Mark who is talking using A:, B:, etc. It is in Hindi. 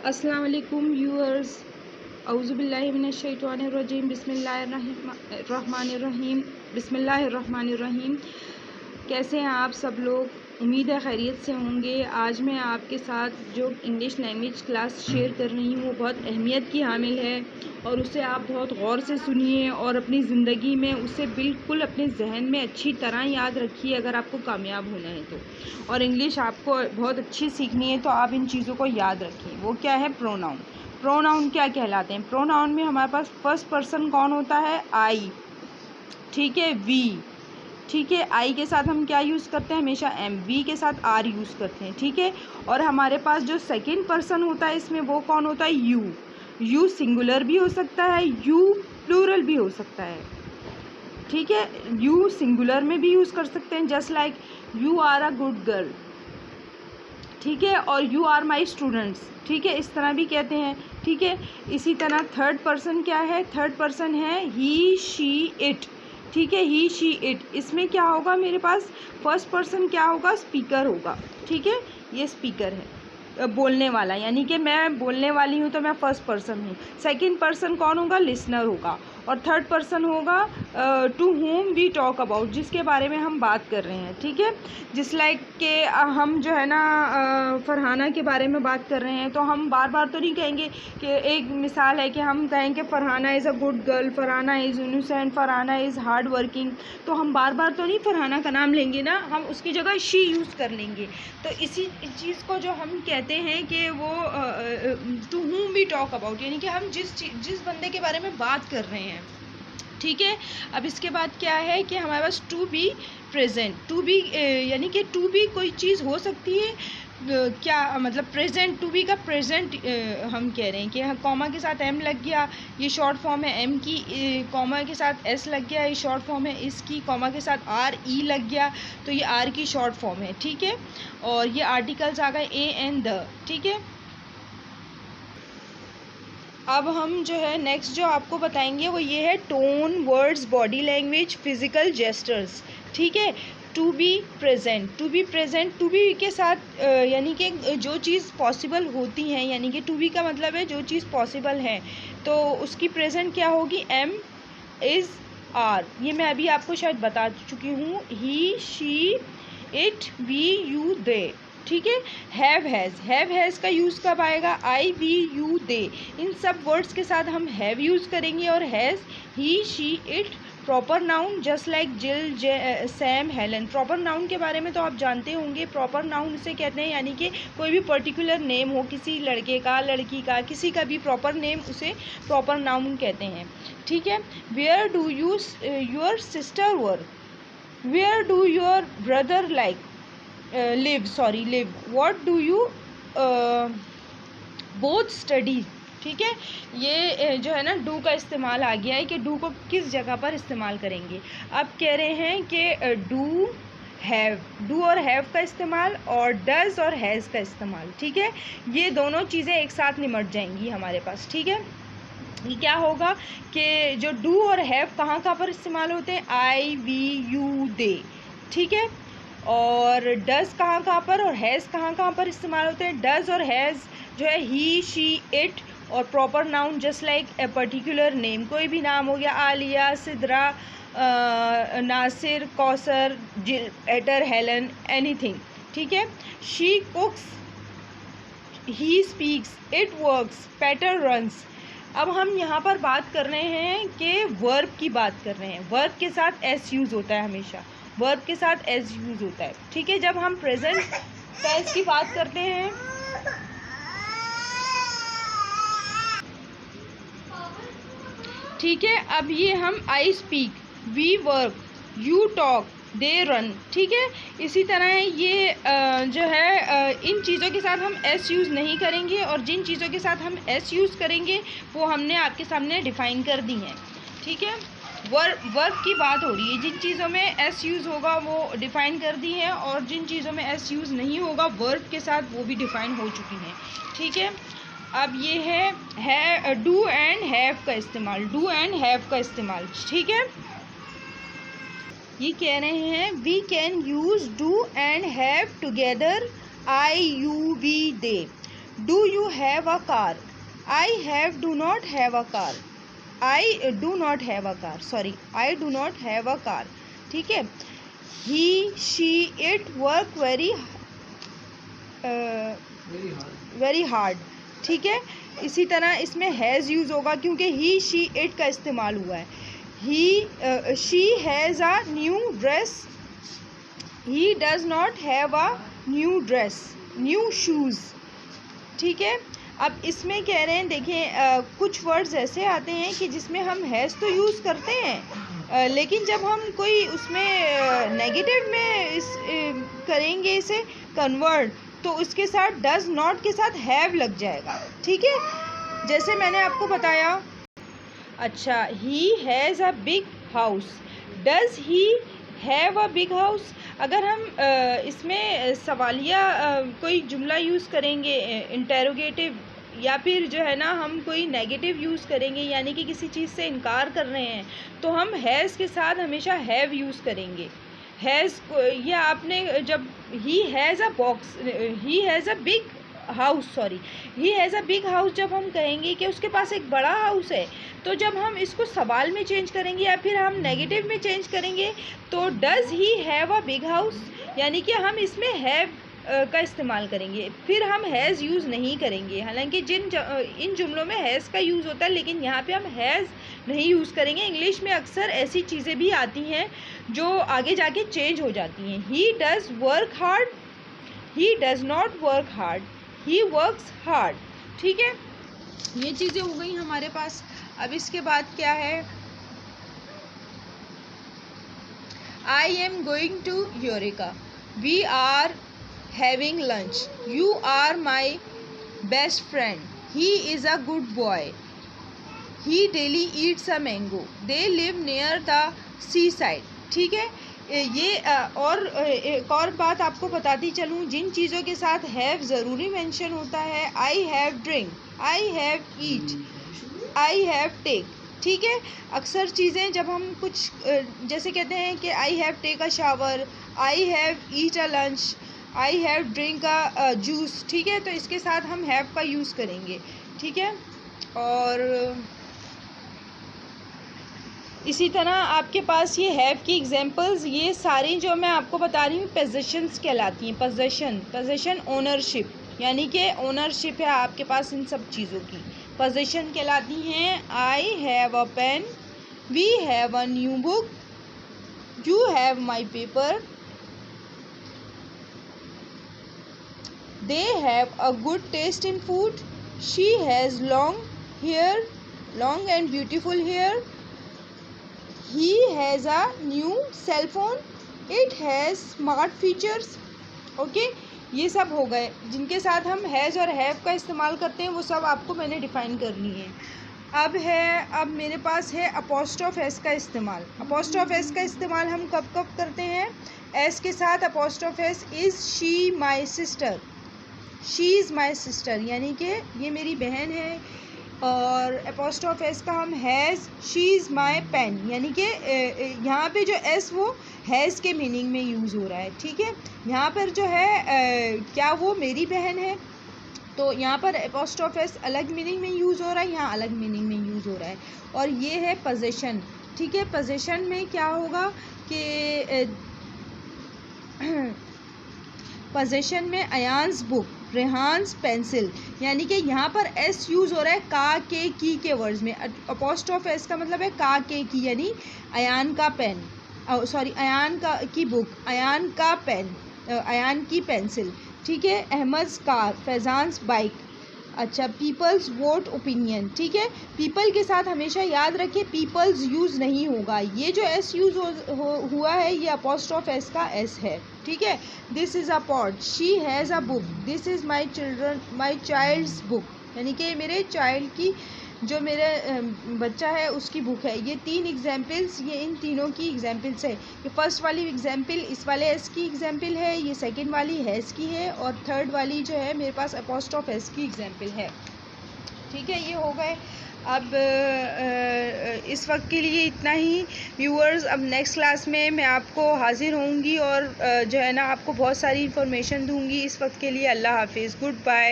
A: अस्सलाम वालेकुम व्यूअर्स। औज़ुबिल्लाहि मिनश्शैतानिर्रजीम बिस्मिल्लाहिर्रहमानिर्रहीम। कैसे हैं आप सब लोग? उम्मीद है खैरियत से होंगे। आज मैं आपके साथ जो इंग्लिश लैंग्वेज क्लास शेयर कर रही हूँ वो बहुत अहमियत की हामिल है और उसे आप बहुत गौर से सुनिए और अपनी ज़िंदगी में उसे बिल्कुल अपने जहन में अच्छी तरह याद रखिए अगर आपको कामयाब होना है तो। और इंग्लिश आपको बहुत अच्छी सीखनी है तो आप इन चीज़ों को याद रखिए। वो क्या है? प्रोनाउन। प्रोनाउन क्या कहलाते हैं? प्रोनाउन में हमारे पास फर्स्ट पर्सन कौन होता है? आई। ठीक है, वी। ठीक है, आई के साथ हम क्या यूज़ करते हैं? हमेशा एम। वी के साथ आर यूज़ करते हैं। ठीक है, और हमारे पास जो सेकंड पर्सन होता है इसमें वो कौन होता है? यू। यू सिंगुलर भी हो सकता है, यू प्लूरल भी हो सकता है। ठीक है, यू सिंगुलर में भी यूज़ कर सकते हैं, just like you are a good girl. ठीक है, और यू आर माई स्टूडेंट्स। ठीक है, इस तरह भी कहते हैं। ठीक है, इसी तरह थर्ड पर्सन क्या है? थर्ड पर्सन है ही, शी, इट। ठीक है, ही, शी, इट। इसमें क्या होगा? मेरे पास फर्स्ट पर्सन क्या होगा? स्पीकर होगा। ठीक है, ये स्पीकर है, बोलने वाला, यानी कि मैं बोलने वाली हूँ तो मैं फर्स्ट पर्सन हूँ। सेकंड पर्सन कौन होगा? लिसनर होगा। और थर्ड पर्सन होगा to whom we talk about, जिसके बारे में हम बात कर रहे हैं। ठीक है, जिस लाइक के हम जो है ना फरहाना के बारे में बात कर रहे हैं तो हम बार बार तो नहीं कहेंगे कि एक मिसाल है कि हम कहें कि Farhana is a good girl, Farhana is innocent, Farhana is hard working, तो हम बार बार तो नहीं फरहाना का नाम लेंगे ना, हम उसकी जगह शी यूज़ कर लेंगे। तो इसी चीज़ को जो हम कहते हैं कि वो to whom we talk about, यानी कि हम जिस बंदे के बारे में बात कर रहे हैं। ठीक है, अब इसके बाद क्या है कि हमारे पास to be present. To be यानी कि टू बी कोई चीज़ हो सकती है, क्या मतलब प्रेजेंट, टू बी का प्रेजेंट हम कह रहे हैं कि कॉमा के साथ एम लग गया, ये शॉर्ट फॉर्म है एम की, कॉमा के साथ एस लग गया, ये शॉर्ट फॉर्म है इसकी, कॉमा के साथ आर ई लग गया तो ये आर की शॉर्ट फॉर्म है। ठीक है, और ये आर्टिकल्स आ गए ए एंड द। ठीक है, अब हम जो है नेक्स्ट जो आपको बताएंगे वो ये है tone, words, body language, physical gestures. ठीक है, to be present. To be present, to be के साथ यानी कि जो चीज़ पॉसिबल होती हैं, यानी कि टू बी का मतलब है जो चीज़ पॉसिबल है, तो उसकी प्रेजेंट क्या होगी? Am, is, are. ये मैं अभी आपको शायद बता चुकी हूँ। He, she, it, we, you, they. ठीक है, हैव हैज़ का यूज़ कब आएगा? आई, वी, यू, दे। इन सब वर्ड्स के साथ हम हैव यूज़ करेंगे। और has, he, she, it. Proper noun just like जिल, सैम, हेलन। प्रॉपर नाउन के बारे में तो आप जानते होंगे। प्रॉपर नाउन उसे कहते हैं यानी कि कोई भी पर्टिकुलर नेम हो, किसी लड़के का, लड़की का, किसी का भी प्रॉपर नेम, उसे प्रॉपर नाउन कहते हैं। ठीक है, where do you your sister work? Where do your brother live? What do you both study? ठीक है, ये जो है ना डू का इस्तेमाल आ गया है कि डू को किस जगह पर इस्तेमाल करेंगे। अब कह रहे हैं कि डू, हैव, डू और हैव का इस्तेमाल और डज और हैज़ का इस्तेमाल। ठीक है, ये दोनों चीज़ें एक साथ निमट जाएंगी हमारे पास। ठीक है, ये क्या होगा कि जो डू और हैव कहाँ पर इस्तेमाल होते हैं? आई, वी, यू, दे। ठीक है, और डज कहाँ पर और हैज़ कहाँ पर इस्तेमाल होते हैं? डज और हैज़ जो है ही, शी, इट, और proper noun just like a particular name, कोई भी नाम हो गया, आलिया, सिद्रा, नासिर, कौसर, जिल, एटर, हेलन, एनीथिंग। ठीक है, she cooks, he speaks, it works, Peter runs. अब हम यहाँ पर बात कर रहे हैं कि वर्ब की बात कर रहे हैं। वर्ब के साथ एस यूज़ होता है हमेशा, वर्ब के साथ एस यूज़ होता है। ठीक है, जब हम प्रेजेंट टेंस की बात करते हैं, ठीक है, अब ये हम I speak, we work, you talk, they run. ठीक है, इसी तरह ये जो है इन चीज़ों के साथ हम एस यूज़ नहीं करेंगे और जिन चीज़ों के साथ हम एस यूज़ करेंगे वो हमने आपके सामने डिफ़ाइन कर दी हैं। ठीक है, वर्ब की बात हो रही है, जिन चीज़ों में एस यूज़ होगा वो डिफ़ाइन कर दी हैं और जिन चीज़ों में एस यूज़ नहीं होगा वर्ब के साथ वो भी डिफ़ाइन हो चुकी हैं। ठीक है, अब ये है डू एंड हैव का इस्तेमाल, डू एंड हैव का इस्तेमाल। ठीक है, ये कह रहे हैं we can use do and have together, I, you, we, they. Do you have a car, I have do not have a car, I do not have a car, sorry I do not have a car, ठीक है। He she it work very hard, ठीक है। इसी तरह इसमें हैज़ यूज़ होगा क्योंकि ही शी इट का इस्तेमाल हुआ है। He she has a new dress, he does not have a new dress, new shoes, ठीक है। अब इसमें कह रहे हैं देखिए कुछ वर्ड्स ऐसे आते हैं कि जिसमें हम हैज़ तो यूज़ करते हैं लेकिन जब हम कोई उसमें नेगेटिव में करेंगे इसे कन्वर्ट तो उसके साथ डज़ नॉट के साथ हैव लग जाएगा, ठीक है। जैसे मैंने आपको बताया, अच्छा he has a big house, does he have a big house. अगर हम इसमें सवालिया कोई जुमला यूज़ करेंगे इंटेरोगेटिव या फिर जो है ना हम कोई नेगेटिव यूज़ करेंगे यानी कि किसी चीज़ से इनकार कर रहे हैं तो हम हैज़ के साथ हमेशा हैव यूज़ करेंगे। हैज़ ये आपने जब he has a box, he has a big house, sorry he has a big house, जब हम कहेंगे कि उसके पास एक बड़ा हाउस है तो जब हम इसको सवाल में चेंज करेंगे या फिर हम नेगेटिव में चेंज करेंगे तो does he have a big house, यानी कि हम इसमें हैव का इस्तेमाल करेंगे, फिर हम हैज़ यूज़ नहीं करेंगे। हालांकि इन जुमलों में हैज़ का यूज़ होता है लेकिन यहाँ पे हम हैज़ नहीं यूज़ करेंगे। इंग्लिश में अक्सर ऐसी चीज़ें भी आती हैं जो आगे जाके चेंज हो जाती हैं। He does work hard, he does not work hard, he works hard, ठीक है। ये चीज़ें हो गई हमारे पास। अब इसके बाद क्या है, I am going to Eureka, we are having lunch, you are my best friend, he is a good boy, he daily eats a mango, they live near the seaside, ठीक है। ये और एक और बात आपको बताती चलूँ, जिन चीज़ों के साथ हैव ज़रूरी मेंशन होता है, I have drink, I have eat, I have take, ठीक है। अक्सर चीज़ें जब हम कुछ जैसे कहते हैं कि I have take a shower, I have eat a lunch, I have drink a juice, ठीक है, तो इसके साथ हम हैव का यूज़ करेंगे, ठीक है। और इसी तरह आपके पास ये हैव की एग्जांपल्स, ये सारी जो मैं आपको बता रही हूँ पोजेशंस कहलाती हैं। पोजेशन ओनरशिप, यानी कि ओनरशिप है आपके पास इन सब चीज़ों की, पोजेशन कहलाती हैं। I have a pen, we have a new book, you have my paper, they have a good taste in food, she has long hair, long and beautiful hair, he has a new cell phone, it has smart features, okay. ये सब हो गए जिनके साथ हम हैज़ और हैव का इस्तेमाल करते हैं, वो सब आपको मैंने डिफ़ाइन कर ली है। अब मेरे पास है अपोस्ट्रोफ एस का इस्तेमाल। अपोस्ट्रोफ एस का इस्तेमाल हम कब कब करते हैं, एस के साथ apostrophe S, is she my sister, she is my sister, यानी कि ये मेरी बहन है। और अपोस्ट्रोफ एस का हम has, she is my pen, यानी कि यहाँ पे जो एस वो हैज़ के मीनिंग में यूज़ हो रहा है, ठीक है। यहाँ पर जो है क्या वो मेरी बहन है, तो यहाँ पर अपोस्ट्रोफ एस अलग मीनिंग में यूज़ हो रहा है, यहाँ अलग मीनिंग में यूज़ हो रहा है। और ये है पोजेशन, ठीक है। पोजेशन में क्या होगा कि पोजेशन में अयान्स बुक, रेहान्स पेंसिल, यानी कि यहाँ पर एस यूज़ हो रहा है का के की के वर्ड्स में। अपोस्ट्रोफ एस का मतलब है का के की, यानी अयान का पेन, सॉरी अयान का की बुक, अयान का पेन, अयान की पेंसिल, ठीक है। अहमद कार, फैज़ान्स बाइक, अच्छा पीपल्स वोट ओपिनियन, ठीक है। पीपल के साथ हमेशा याद रखिए पीपल्स यूज़ नहीं होगा, ये जो एस यूज़ हुआ है ये अपोस्ट्रोफ एस का एस है, ठीक है। This is a pot, she has a book, this is my child's book, यानी कि मेरे चाइल्ड की, जो मेरे बच्चा है उसकी बुक है। ये तीन एग्जाम्पल्स, ये इन तीनों की एग्जाम्पल्स है। ये फर्स्ट वाली एग्जाम्पल इस वाले एस की एग्जाम्पल है, ये सेकंड वाली हैज़ की है, और थर्ड वाली जो है मेरे पास अपोस्ट्रोफ एस की एग्जाम्पल है, ठीक है। ये हो गए। अब इस वक्त के लिए इतना ही व्यूअर्स। अब नेक्स्ट क्लास में मैं आपको हाजिर होंगी और जो है ना आपको बहुत सारी इन्फॉर्मेशन दूंगी। इस वक्त के लिए अल्लाह हाफिज़, गुड बाय।